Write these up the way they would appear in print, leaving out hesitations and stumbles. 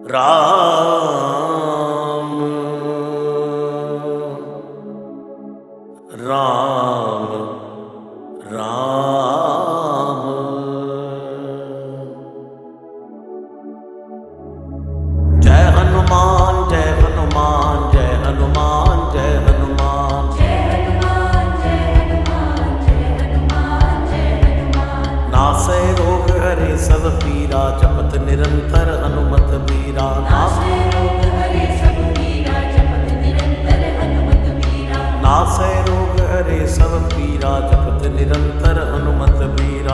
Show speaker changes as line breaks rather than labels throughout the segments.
राम राम राम। जय हनुमान जय हनुमान जय हनुमान जय हनुमान। नासै रोग हरे सब पीरा जपत निरंतर हनुमत बीरा। नासै रोग हरे सब पीरा जपत निरंतर हनुमत बीरा।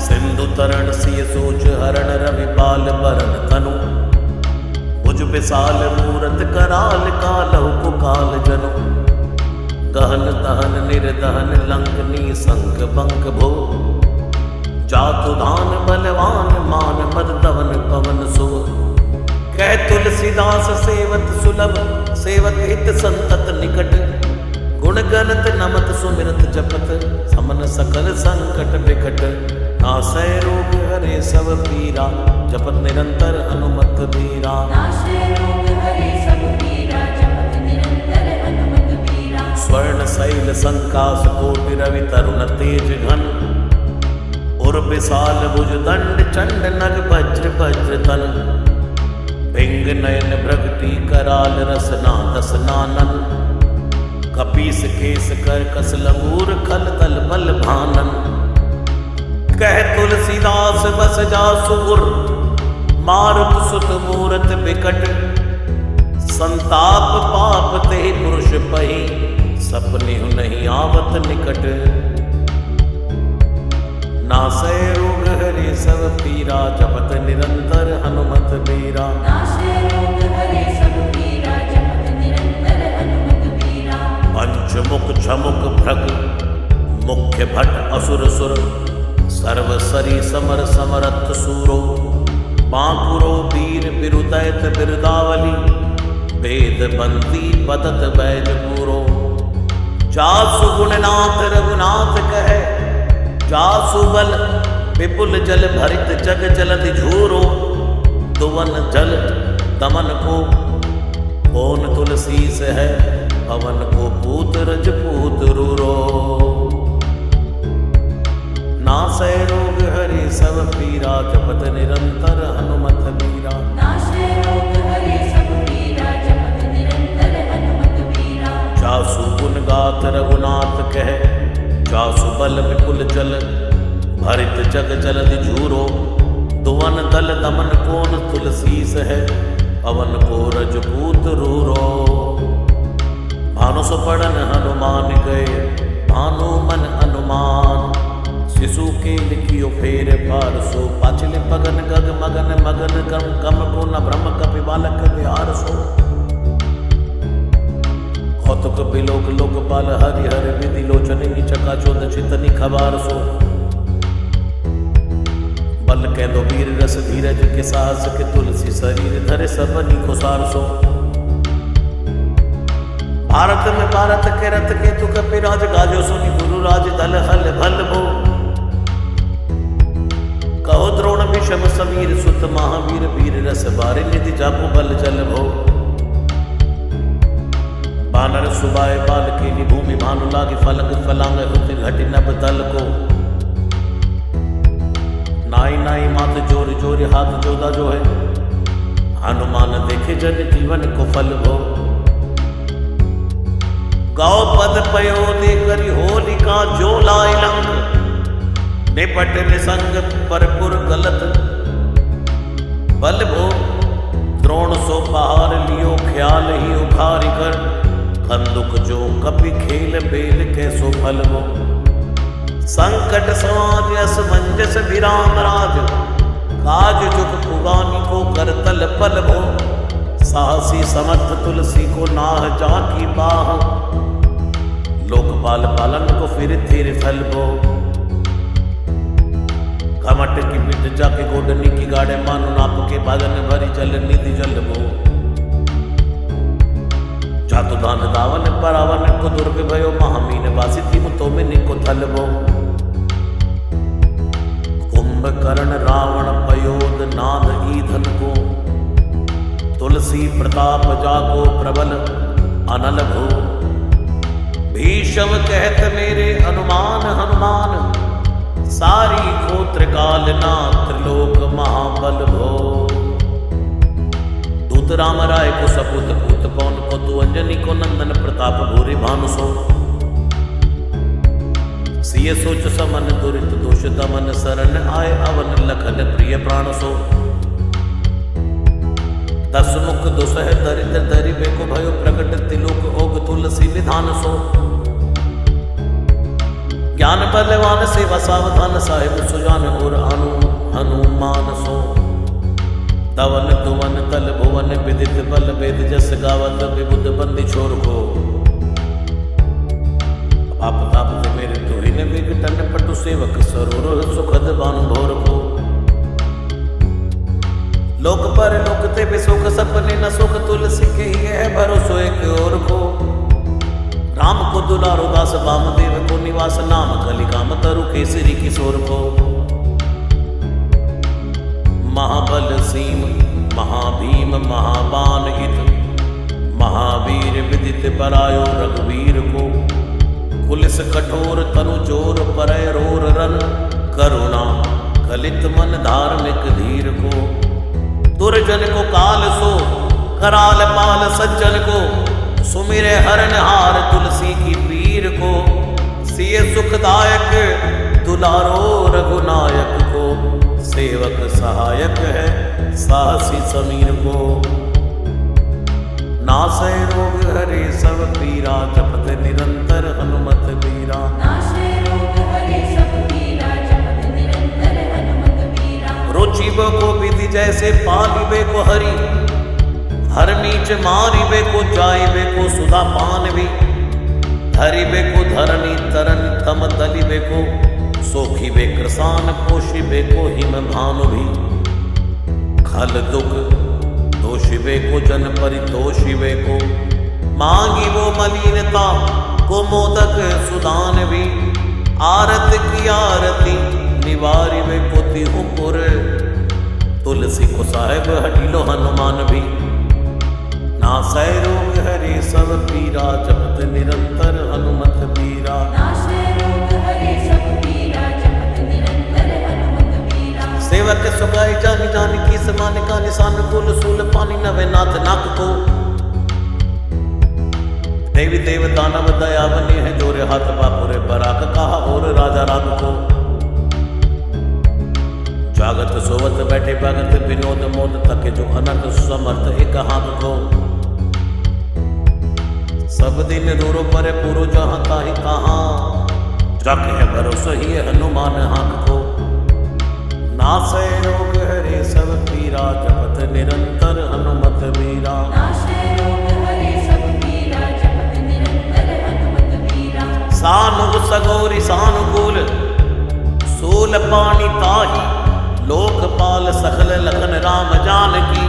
सिंधु तरण सिय सोच हरण रवि पाल बरन तनु। भुज विशाल मूरत कराल कालहु कुकाल जनु। गहन दहन निर्दहन लंकनी संक बंक भो। जातु धान बलवान मान मर्दवन पवन सो। कह तुलसीदास सेवत सुलभ सेवक हित संतत निकट। गुण गणत नमत सुमिरत जपत समन सकल संकट बिकट। नासै रोग हरे सब पीरा जपत निरंतर हनुमत बीरा। स्वर्ण शैल संकाश कोटि रवि तरुण तेज घन। उर विशाल भुज दंड चंड नग वज्र वज्र तन। भिंग नयन भ्रगटी कराल रसना दसनानन। कपीस केस कर कस लंगूर खल तल बल भानन। कह तुलसीदास बस जासु उर। मारुत सुत मूरत बिकट। संताप पाप ते पुरुष पही। सपने नहीं आवत निकट। नासै रोग हरे सब पीरा जपत निरंतर हनुमत बीरा। पंचमुख छमुख भ्रग मुख्य भट असुर सुर। सर्वसरी समर समरथ सूरो। बांकुरो वीर बिरुदैत बिरुदावली। वेद बंदी बदत बैज पूरो। जासु गुणनाथ रघुनाथ कहे। जासु बल विपुल जल भरित जग जलधि झूरो। दुवन जल दमन को कौन तुलसी से है। पवन को पूत रजपूत रूरो। नासै रोग हरे सब पीरा जपत निरंतर हनुमत बीरा। जासु गुण गाथ रघुनाथ कहे। जासु बल विपुल जल भरित जग जलधि झूरो। दुवन दल दमन कौन तुलसीस है। पवन को रजपूत रूरो। भानु सुपड़न हनुमान गए भानु मन अनुमान। शिशु के लिखियो फेर फारसो। पाछले पगन गग मगन मगन कम कम को न ब्रह्म कपि बालक बिहार सो। कौतुक बिलोक लोकपाल हरि हर विधि लोचन चका चोद चितनी खबार सो। बल कह दो वीर रस धीरज के साहस के तुलसी शरीर धरे सबनी को सार सो। भारत में भारत के रथ के तु कपिराज गाजो सुनी गुरु राज दल हल भल भो। कहो द्रोण विषम समीर सुत महावीर वीर रस बारे निधि जाको बल जल भो। बानर सुबाए बाल के लिए भूमि भानु लागे फलंग फलांग होते घटी नभ दल को। नाई नाई मात जोर जोर हाथ जोदा जो है। हनुमान देखे जन जीवन को फल भो। गौ पद पयो दे करी होलिका जो लाए लंग। निपट निसंग परपुर गलत बल भो। द्रोण सो पहाड़ लियो ख्याल ही उखारी कर। कंदुक जो कपि खेल बेल कैसो फल भो। संकट समाज असमंजस विराम राज। काज जुग पुगानी को कर तल पल भो। साहसी समर्थ तुलसी को नाह जाकी बाह। लोकपाल पालन को फिर थेर फल भो। कमट की पिट जाके गोडनी की गाड़े मानो नाप के भगन भरी जल निधि जल भो। जातु दान दावन परावन को दुर्विभयो महामीन वासी थी तो में निको थल भो। कुंभकर्ण रावण पयोद नाद ईधन को, तुलसी प्रताप जाको प्रबल अनल भो। भीषम कहत मेरे अनुमान हनुमान, सारी गोत्र काल ना त्रिलोक महाबल भो। दूत राम राय को सपूत पूत पौन को, तु अंजनी को नंदन प्रताप भूरि भानु सो। सिय सोच समन दुरित दोष दमन, शरण आए अवन लखन प्रिय प्राण सो। दस मुख दुसह दरिद्र धरि बेको, भयो प्रकट तिलोक ओग तुलसी विधान सो। ज्ञान बलवान सेवा सावधान, साहिब सुजान और हनुमान सो। तवन तुवन तल भुवन विदित बल, वेद जस गावत विबुध बंदी छोर को। आप ताप से मेरे तुहिन विघटन, पटु सेवक सरोर सुखद बानु भोर को। लोक पर लोक ते बिसुख, सपने न सुख तुलसी के ही है भरोसो एक और को। राम को दुलारो दास वामदेव को, निवास नाम कलिकाम तरु केसरी किशोर को। महाबल सीम महाभीम महाबान हित, महावीर विदित बरायो रघुवीर को। पुलिस कठोर तनु जोर, परय रोर रन, करुणा कलित मन धार्मिक धीर को। दुर्जन को काल सो, कराल पाल सज्जन को। सुमिरे हरण हार तुलसी की पीर को। सिय सुखदायक दुलारो रघुनायक को। सेवक सहायक है साहसी समीर को। नासै रोग हरे सब पीरा, जपत निरंतर हनुमत बीरा। रुचिब को विधि जैसे पालिबे को हरि, हर नीच मारिबे को जाइबे को सुधा पान भी। धरिबे को धरनी तरन तम दलिबे को, सोखिबे कृसान पोषिबे को हिम भानु भी। खल दुख दोषिबे को जन परितोषिबे को, मांगी वो मलिनता को मोदक सुदान भी। आरत की आरती निवारिबे को तिहु पुर, तुलसी को साहेब हटिलो हनुमान भी। नासै रोग हरे सब पीरा, जपत निरंतर हनुमत बीरा। सेवक सुगाई जानी जानी की समान का निशान, कुल सूल पानी नवे नाथ नाक को। देवी देव दानव दया बनी है, जोरे हाथ बापुरे बराक कहा और राजा राम को। जागत सोवत बैठे भगत, विनोद मोद थके जो अनर्थ समर्थ एक हाथ को। सब दिन रूरो परे पुरो जहाँ ताहि तहाँ, रख है भरोसा ही हनुमान हाथ को। नासै रोग हरे सब पीरा, जपत निरंतर हनुमत बीरा। सानुग सगोरी सानुकूल, सूल पानी ताही। लोकपाल सकल लखन राम जानकी,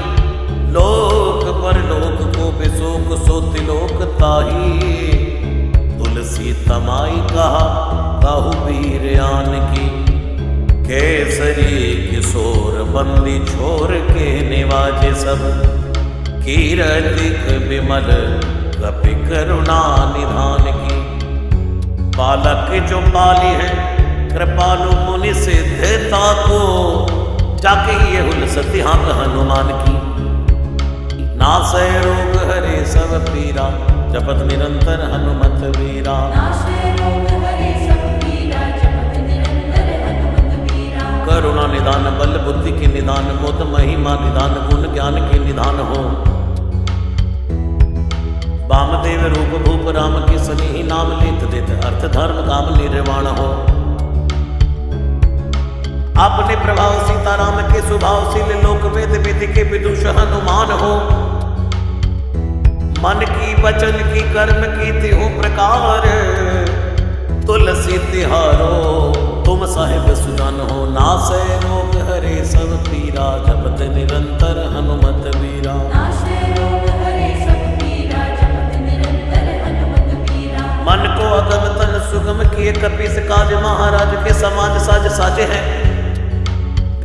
लोक पर लोक को बिसोक सो तिलोक ताही। तुलसी तमाई कहा कहु वीर आन की, केसरी किशोर बंदी छोर के निवाजे सब। कीरतिक विमल कपि करुणा निधान की, बालक जो पाली है कृपालु मुनि सिद्धता को। जाके ये हुल सती हाँक हनुमान की। नासै रोग हरे सब पीरा, जपत निरंतर हनुमत बीरा। करुणा निदान बल बुद्धि के निदान, मोद महिमा निदान गुण ज्ञान के निधान हो। वामदेव रूप भूप राम के सनी ही, नाम लेत देत अर्थ धर्म काम निर्वाण हो। अपने प्रभाव सीताराम के स्वभाव शील, लोक वेद विधि के विदुष हनुमान हो। मन की वचन की कर्म की तिहु प्रकार, तुलसी तिहारो तुम साहिब सुजान हो। नासै रोग हरे सब पीरा, जपत निरंतर हनुमत बीरा। मन को अगम तन सुगम किए, कपीस काज महाराज के समाज साज साजे हैं।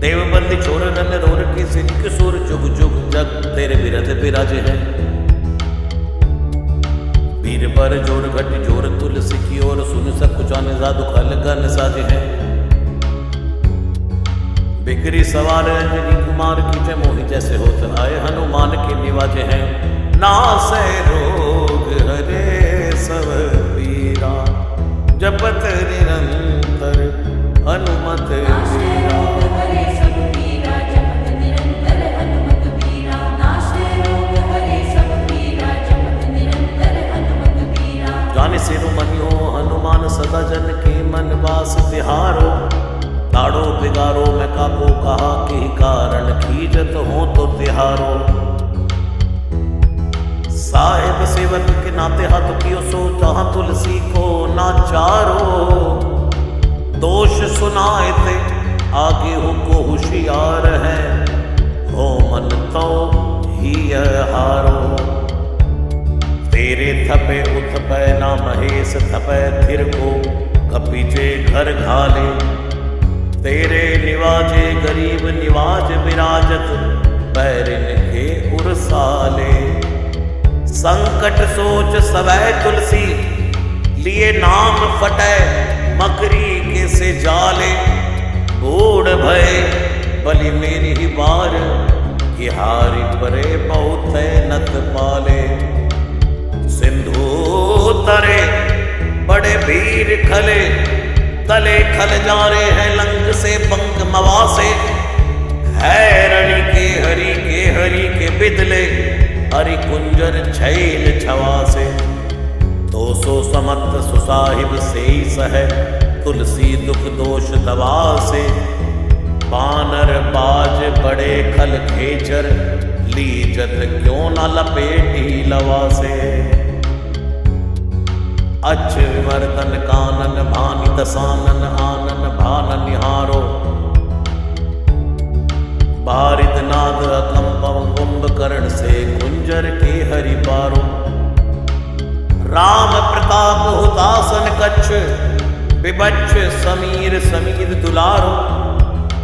देव बंदी चोर रन रोर की सिर किशोर जुग जुग जग तेरे बिरध बिराजे हैं। वीर पर जोर घट जोर तुलसी की ओर सुन सब कुछ आने जादू खल गन साजे हैं। बिक्री सवार अंजनी कुमार की जय मोहि जैसे होत आए हनुमान के निवाजे हैं। नासे रोग हरे सब पीरा जपत निरंतर हनुमत वीरा। जाने सिरु मनियो हनुमान सदा जन के मन वास तिहारो। ताड़ो बिगारो मैं काको कहा कि कारण खीजत हो तो तिहारो। साहिब सेवक के नाते हाथ कियो सो जहां तुलसी को नाचारो। दोष सुनाए थे आगे हो को होशियार है हो मन तो ही हारो। तेरे थपे उथपे ना महेश थपे थिर को कपीचे घर घाले। तेरे निवाजे गरीब निवाज विराजत बैरिन के उरसाले। संकट सोच सवै तुलसी लिए नाम फटे मकरी के से जाले। बूढ़ भय बलि मेरी ही बार कि हारी परे बहुत नत पाले। सिंधु तरे बड़े वीर खले तले खल जा रहे हैं लंक से पंख मवासे। है हरि के बिदले हरि कुंजर छैल छवासे। 200 समत सुसाहिब से सह तुलसी दुख दोष दवा से। बानर बाज बड़े खल खेचर लीजत क्यों न लपेटी लवा से। अच्छ विवर्तन कानन भानि दसानन आनन भान निहारो। बारिद नाद अकंपम कुंभकर्ण से कुंजर के हरि पारो। राम प्रताप हुतासन कच्छ विबच्छ समीर समीर दुलारो।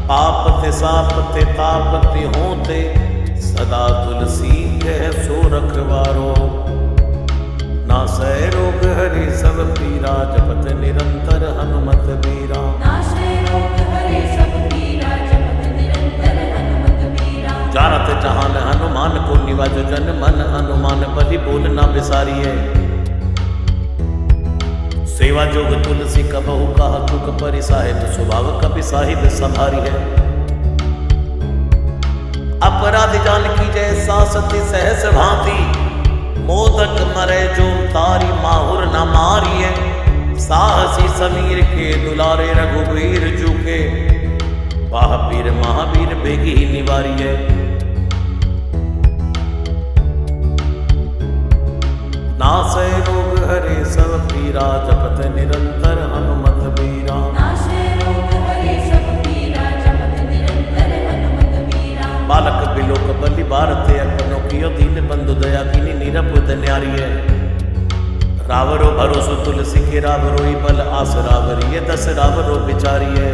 पापते सापते तापते होते सदा तुलसी कह सो रखवारो। नासै रोग हरे सब पीरा जपत निरंतर हनुमत वीरा। जानत जहान हनुमान को निवाज जन मन हनुमान बलि बोल ना बिसारिए। सेवा जोग तुलसी कबहु कहा तुक परि साहिब स्वभाव कपि साहिब संभारी है। अपराध जान की जय सासती सहस भांति। मोदक मरे जो तारी माहुर न मारिए। साहसी समीर के दुलारे रघुवीर जुके। महावीर महावीर बेगी निवारिए। नासै रोग हरे सब पीरा जपत निरंतर हनुमत वीरा। बालक बिलोक बलि भारते अपनो कियो दीन बंधु दया कीनी निरपुत न्यारी है। रावरो भरोसो तुलसी के रावरो ही बल आस रावरी है। 10 रावरो बिचारी है।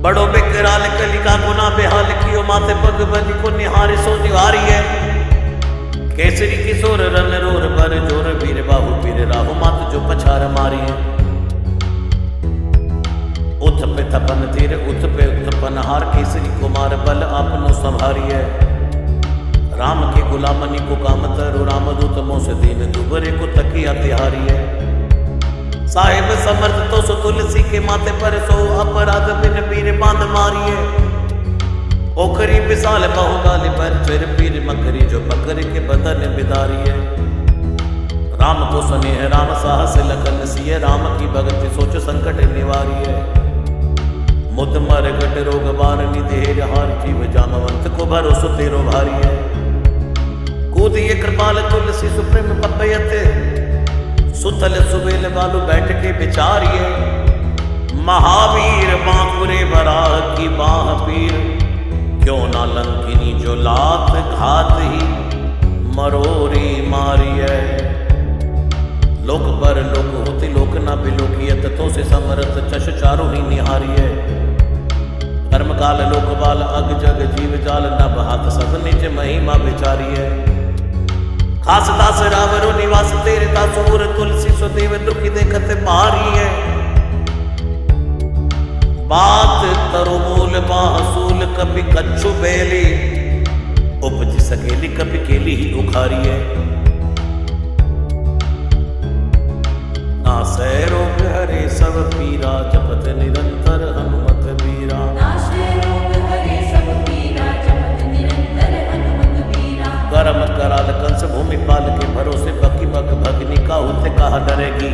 बड़ो बेकराल कलिका गुना बेहाल कियो माथे पग बलि को निहारे सो निवारी है। केसरी किशोर रन रोर पर जोर वीर बाहु पीर राहु मात जो पछार मारी है। उथ पे थपन तीर उथ पे उत्पन हार केसरी कुमार बल आपनो संभारिए। राम के गुलामनी को काम तरु रामदूत मोस दीन दुबरे को तकिया तिहारी है। साहिब समर्थ तो सो तुलसी के माथे पर सो अपराध बिन पीर बांध मारिए। ओखरी विशाल बहुगाली पर चिर पीर मकरी जो पकड़ के बदन बिदारिए। राम को स्नेह राम साहस लखन सिय राम की भगति सोच संकट निवारिए। मुद मर गट रोग बारनी देर हार जीव जामवंत को भरोसो तेरो भारी है। कूदिए कृपाल तुलसी सुप्रेम पपयते। सुतल सुबेल वालू बैठ के बिचारिए। महावीर बांकुरे बरा की बाह पीर। क्यों ना लंकिनी जो लात घात ही मरोरी मारिए। लोक पर लोक होती लोक ना बिलोकियत तो से समरथ चश चारों ही निहारिए। कर्म काल लोक बाल अग जग जीव जाल नभ हाथ सद निज महिमा विचारी है। खास दास रावरो निवास तेरे तासूर तुलसी सुदेव दुखी देखत मारी है। बात तरो मूल बाहसूल कभी कच्छु बेली उपज सकेली कभी केली ही उखारी है। नासै रोग हरे सब पीरा जपत निरंतर हनुमत बीरा।
नासै रोग हरे सब पीरा जपत निरंतर हनुमत बीरा।
करम कराल कंस भूमि पाल के भरोसे बकी बक भगनी का होते कहा डरेगी।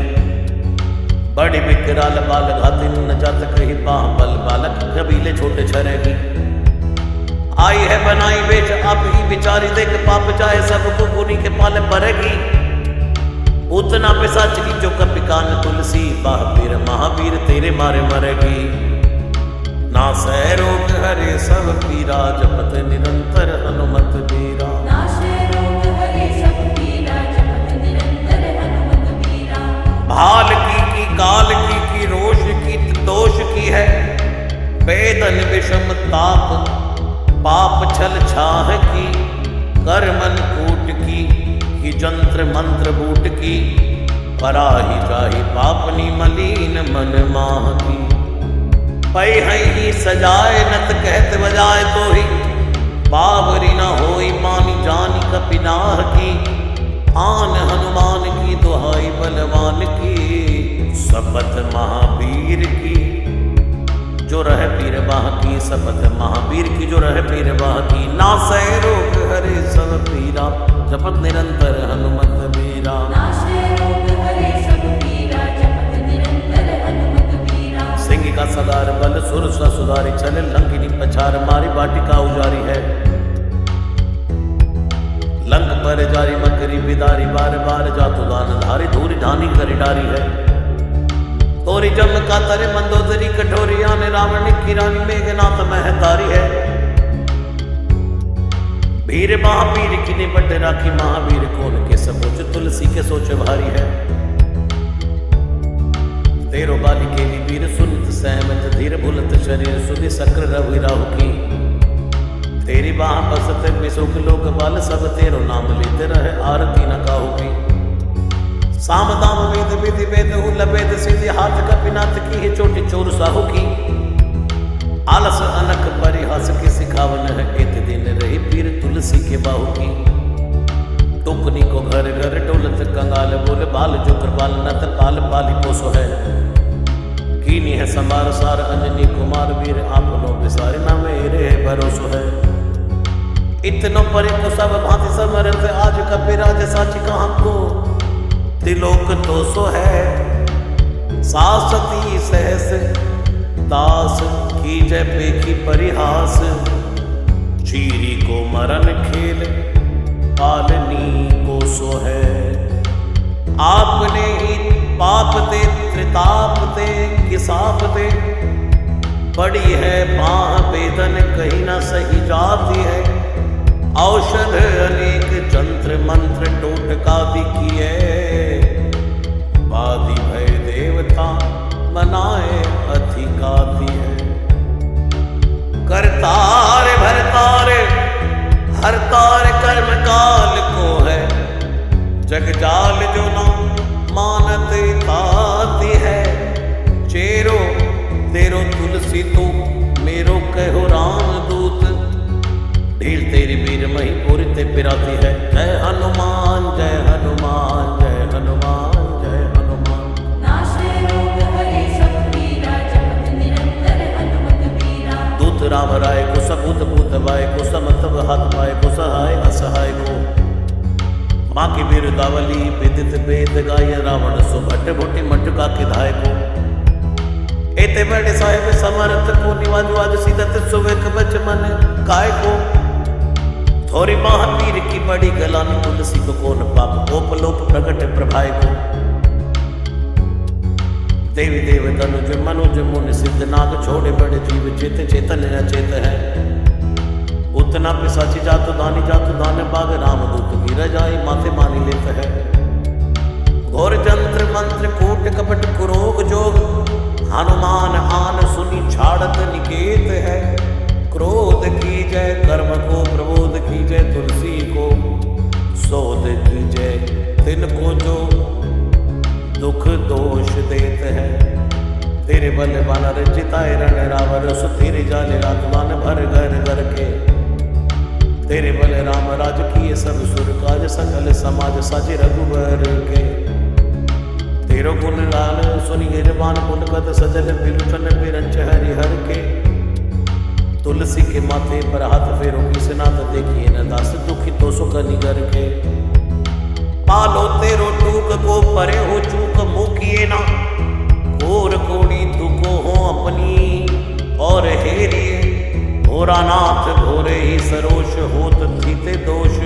बड़ी विकराल बाल घाती न जात कही बाह बल बालक कबीले छोटे छरेगी। आई है बनाई बेच आप ही बिचारी देख पाप जाए सबको पुनी के पाले परेगी। उतना पिशाच की जो कपि कान तुलसी बाह पीर महावीर तेरे मारे मरेगी। नासै रोग हरे सब पीरा जपत निरंतर हनुमत बीरा।
नासै रोग हरे सब पीरा जपत निरंतर हनुमत बीरा।
भाल की काल की रोष की दोष की है। वेदन विषम ताप पाप छल छाह की। कर्मन कूट की जंत्र मंत्र बूट की। पराही जाही पापनी मलीन मन माह की। पै ही सजाए नत कहत बजाए तो ही। बावरी न होई मानी जानी कपिनाह की। आन हनुमान की दुहाई बलवान की। शपथ महावीर की जो रह पीर बाह की। शपथ महावीर की जो रह पीर बाह की। नासै रोग हरे सब पीरा जपत निरंतर हनुमत बीरा।
नासै रोग हरे सब पीरा जपत निरंतर हनुमत बीरा।
सिंह का सदार बल सुर सुधारी चले लंकिनी पछार मारी बाटिका उजारी है। लंक पर जारी मकरी बिदारी बार बार जातु दान धारी धूरी धानी करी डारी है। तोरी जम का तरे मंदोदरी कठोरी आने रावण की रानी मेघनाथ महतारी है। भीर महावीर की निपट राखी महावीर कौन के सबोच तुलसी के सोच भारी है। तेरो बाली के वीर सुनत सहमत धीर भूलत शरीर सुधि सक्र रवि राहु की। तेरी बाह बसत विसुख लोक बाल सब तेरो नाम लेते रहे आरती न काहू की। साम दाम वेद विधि वेद लभेद सिद्धि हाथ कपिनाथ की है चोटी चोर साहू की। आलस अनक परिहास के सिखावन है। इत दिन रही पीर तुलसी के बाहू की। टुकनी को घर घर डोलत कंगाल बोले बाल जो कृपाल नत पाल पाली पोसो है। कीनी है समार सार अंजनी कुमार वीर आपनो बिसारे ना मेरे भरोसो है। इतनो परे को सब भांति समर्थ आज कपिराज साची कहाँ को। त्रिलोक तो सो है सासती सहस दास की जय पेखी परिहास। चीरी को मरण खेल पालनी को सो है। आपने ही पाप दे त्रिताप दे किसाप दे। बड़ी है बाह वेदन कहीं ना सही जाती है। औषध अनेक जंत्र मंत्र टोटका दिखिए। वादी भय देवता बनाए अधिकाती है। करतार भरतार हरतार कर्म काल को है। जग जाल जो ना मानत ताती है। चेरो तेरो तुलसी तू मेरो कहो राम दूत। ढील तेरी वीर मही पूरी ते पिराती है। जय हनुमान जय हनुमान जय हनुमान जय हनुमान।
नासै रोग हरे सब पीरा जपत निरंतर हनुमत बीरा।
दूत राम राय को सबूत पूत वाय को समतव हाथ पाए को सहाय असहाय को। माँ की बिरदावली विदित वेद गाय रावण सो भट्ट भुटी मटका किधाय को। एते बड़े साहेब समर्थ को निवाजु आज सीधत सुवेक बच मन काय को। थोरी महावीर की बड़ी गलानी तुलसी को कौन पाप ओपलोप प्रकट प्रभाय को। देवी देव तनुज मनुज मुनि सिद्ध नाग छोड़े बड़े जीव चेत चेतन अचेत है। उतना पिशाची जातु दान बाग रामदूत की रजाई माथे मानी लेत है। घोर जंत्र मंत्र कूट कपट कुरोग जोग हनुमान आन सुनी छाड़त निकेत है। बोध कीजय, कर्म को प्रबोध कीजय, तुलसी को शोध कीजय, तिनको जो दुख दोष देत है। तेरे बल बानर जिताए रण रावर, सुधीर जाले रातवान भर घर घर के। तेरे बल राम राज किए सब सुर काज, सकल समाज साजे रघुबर के। तेरो गुण लाल सुनि गिरवान पुनकत, सजल बिलुठन बिरंच हरिहर के। तुलसी के माथे पर हाथ फेरो, किसनाथ देखिए न दास, दुखी तो सुख निगर के। पालो तेरो टूक को परे हो चूक, मुकिए ना और कोड़ी तुको हो अपनी और हेरिए। भोरानाथ भोरे ही सरोष, होत थीते दोष,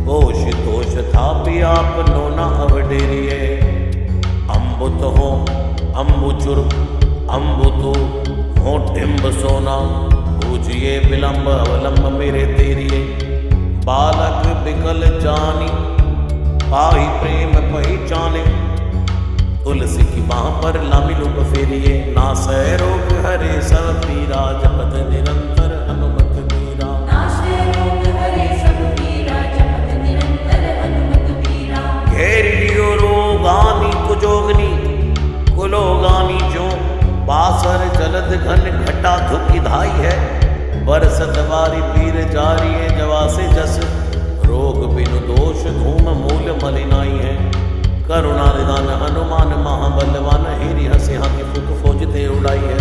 दोष दोष था भी आप लोना अवडेरिए। अम्बुत हो अम्बुचुर, अम्बुतु हो टिम्ब सोना, पूजिए विलंब अवलंब मेरे तेरिए। बालक बिकल जानी, पाही प्रेम पहचाने। तुलसी की बाह पर लामी लूप फेरिए, नासै रोग हरे सब पीरा, जपत निरंतर हनुमत बीरा।
नाशे रोग हरे सब पीरा, जपत निरंतर हनुमत बीरा।
घेर लियो रोगानी कुजोगनी, कुलोगानी जो। बासर जलद घन घटा धुकी धाई है, बरसत वारी पीर जारी है। जवा से जस रोग बिनु दोष, धूम मूल मलिनाई है। करुणा निदान हनुमान महाबलवान, हेरी हसे हाथी फूक फौज ते उड़ाई है।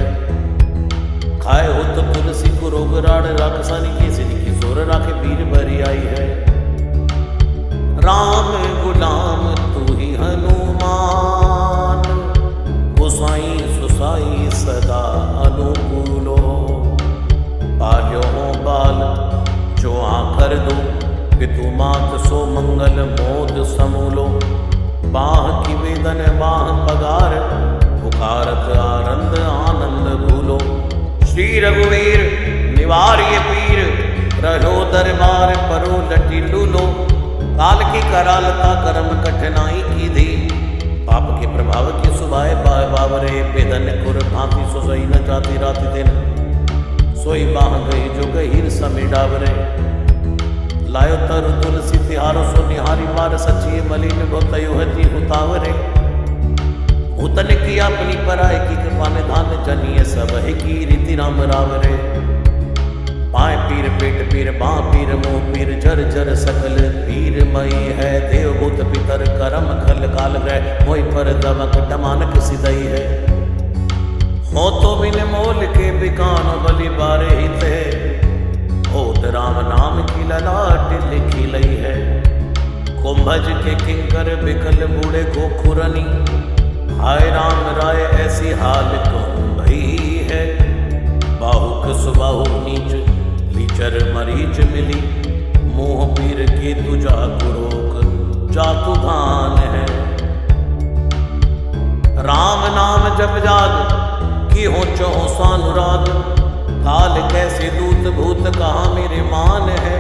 खाए हो तो तुलसी को रोग राड़, राक्षसानी के सिर की जोर राखे वीर भरी आई है। राम गुलाम तू ही हनुमान, गोसाई सुसाई सदा अनुकूलो। पाल्यो हो बाल जो आकर दो, पितु मात सो मंगल मोद समूलो। बाह की वेदन बाह पगार, पुकारत आनंद आनंद भूलो। श्री रघुवीर निवार्य पीर, रहो दरबार परो लटी लूलो। काल की करालता कर्म कठिनाई की धी, पाप के प्रभाव की सुभाए बावरे। बेदन कुर भांति सोई न जाती राति दिन, सोई बाह गई जो गहीर समी डावरे। लायो तरु तुलसी तिहारो, सो निहारी बार सचिए मलिन गोतयो हति उतावरे। उतन की अपनी पराय की कृपा निधान, जनिए सब है की रीति राम रावरे। पाए पीर पेट पीर, बाँ पीर मुँह पीर, जर जर सकल पीर मई है। देवभूत पितर करम खल काल ग्रह, मोई पर दमक डमानक सिदई है। हो तो बिन मोल के बिकान, बलि बारे हित है। ओत राम नाम की ललाट लिखी लई है। कुंभज के किंकर बिकल बूढ़े गोखुरनी, हाय राम राय ऐसी हाल कुंभई है। बाहुक सुबाहु नीच, लीचर मरीच मिली। मोह पीर के तुझा कुरोक, जातु धान है। राम नाम जप जाग, की हो चहो सानुराग। काल कैसे दूत भूत, कहाँ मेरे मान है।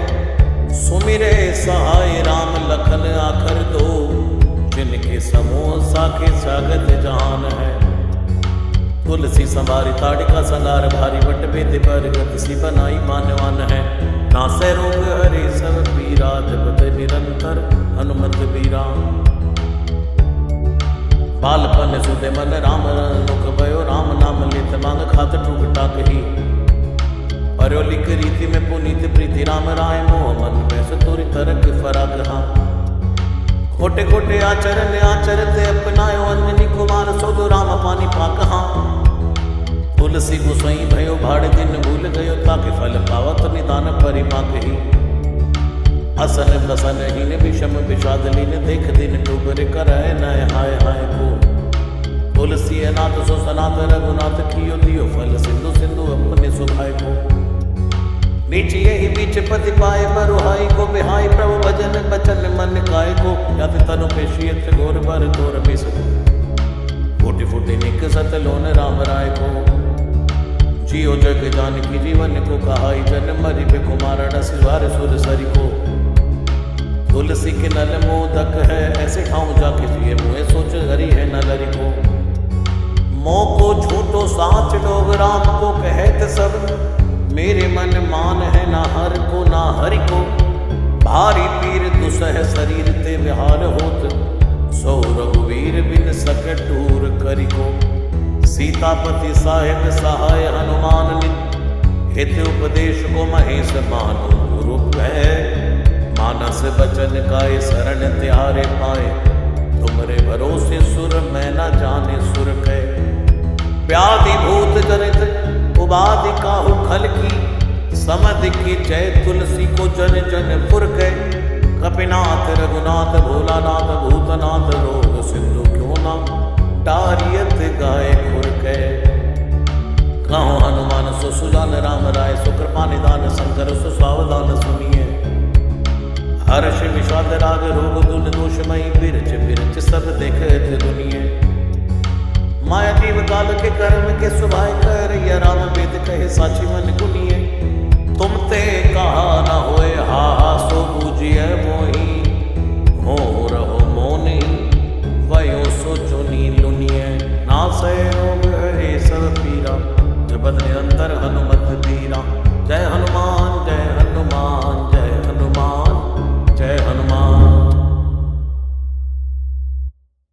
सुमिरे सहाय राम लखन आखर दो, जिनके समूह साखे सागत जान है। तुलसी संवारी ताड़िका संगार, भारी बट बेते पर गति सी बनाई मानवान है। नासै रोग हरे सब पीरा, जपत निरंतर हनुमत बीरा। बालपन सुते मन राम मुख भयो, राम नाम लेत मांग खात टूक टाक ही। पर्यो लिख रीति में पुनीत प्रीति, राम राय मोह मन में सतुरी तरक फराक। हाँ खोटे खोटे आचरण आचरते, अपनायो अंजनी कुमार सोदो, राम पानी पाक। हाँ तुलसी गोसाई भयो, भाड़ दिन भूल गयो, ताकि फल पावत निदान परिपाक ही। असन बसन हीन विषम विषाद लीन, देख दिन डूबर करय नय हाय हाय को। तुलसी अनाथ सो सनाथ, रघुनाथ कियो दियो फल, सिंधु सिंधु अपने सुभाय को। नीच यही बीच पति पाए, बरुहाई को बिहाई। प्रभु भजन बचन मन काय को, यत तनु पेशियत घोर बर घोर बिस। फूटी फूटी निकसत लोन राम राय को, जियो जग जानकी जीवन को कहाई। जन मरि कुमार नसिवार सुर सरी को। तुलसी के नल मोदक है, ऐसे खाऊं जाके जिए मुँह सोच हरी है नलरी को। मोह को झूठो साच लोग, राम को कहत सब। मेरे मन मान है ना हर को ना हरि को, भारी पीर दुसह शरीर ते विहार होत, सो रघुवीर बिन सके टूर करी को। सीतापति साहिब सहाय हनुमान नित, हित उपदेश को महेश मानो गुरु है। मानस बचन काय शरण त्यारे पाए, तुमरे भरोसे सुर मैं न जाने सुर कह। व्याधि भूत जनित उबाधि काहू खल की, समधि की जय तुलसी को जन जन पुर कह। कपिनाथ रघुनाथ भोलानाथ भूतनाथ, रोग सिंधु क्यों ना डारियत गाय खुर कह। कहो हनुमान सो सुजान राम राय, सो कृपा निदान शंकर सो सावधान सुनिए। हर्ष विषाद राग रोग दुन दोषमयी, बिरच बिरच सब देखत दुनिये। माया जीव काल के कर्म के सुभाय कर, या राम वेद कहे साची मन गुनिए। तुम ते कहा न होए हा हा, सो बूझिए मोही हो रहो मोनी, वयो सो चुनी लुनिए। नासै रोग हरे सब पीरा, जपत निरंतर हनुमत बीरा। जय हनुमान